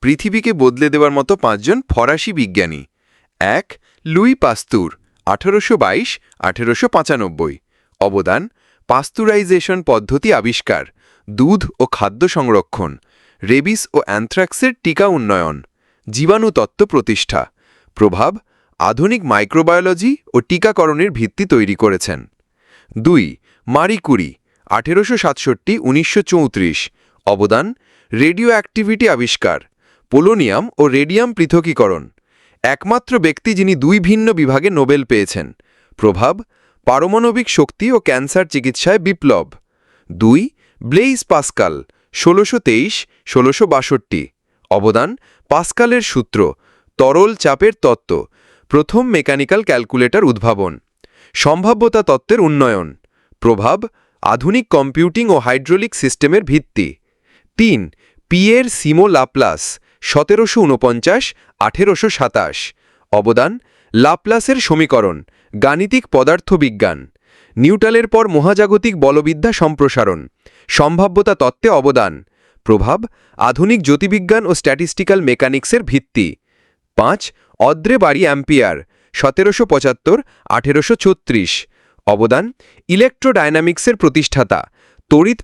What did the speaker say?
পৃথিবীকে বদলে দেওয়ার মতো 5 জন ফরাসি বিজ্ঞানী। 1. লুই পাস্তুর 1822-1895। অবদান: পাস্তুরাইজেশন পদ্ধতি আবিষ্কার, দুধ ও খাদ্য সংরক্ষণ, রেবিস ও অ্যানথ্রাক্সের টিকা উন্নয়ন, জীবাণুতত্ত্ব প্রতিষ্ঠা। প্রভাব: আধুনিক মাইক্রোবায়োলজি ও টিকাকরণের ভিত্তি তৈরি করেছেন। 2. মারি কুরি 1867-1934। অবদান: রেডিও অ্যাক্টিভিটি আবিষ্কার, পোলোনিয়াম ও রেডিয়াম পৃথকীকরণ, একমাত্র ব্যক্তি যিনি 2 ভিন্ন বিভাগে নোবেল পেয়েছেন। প্রভাব: পারমাণবিক শক্তি ও ক্যান্সার চিকিৎসায় বিপ্লব। 2. Blaze Pascal 1623-1662। অবদান: পাস্কালের সূত্র, তরল চাপের তত্ত্ব, প্রথম মেকানিক্যাল ক্যালকুলেটর উদ্ভাবন, সম্ভাব্যতা তত্ত্বের উন্নয়ন। প্রভাব: আধুনিক কম্পিউটিং ও হাইড্রোলিক সিস্টেমের ভিত্তি। 3. Pierre Simon Laplace 1749-1827। অবদান: লাপ্লাসের সমীকরণ, গাণিতিক পদার্থবিজ্ঞান, নিউটনের পর মহাজাগতিক বলবিদ্যা সম্প্রসারণ, সম্ভাব্যতা তত্ত্বে অবদান। প্রভাব: আধুনিক জ্যোতির্বিজ্ঞান ও স্ট্যাটিস্টিক্যাল মেকানিক্সের ভিত্তি। 5. অদ্রে বারি অ্যাম্পিয়ার 1775-1836। অবদান: ইলেকট্রোডায়নামিক্সের প্রতিষ্ঠাতা, তড়িৎ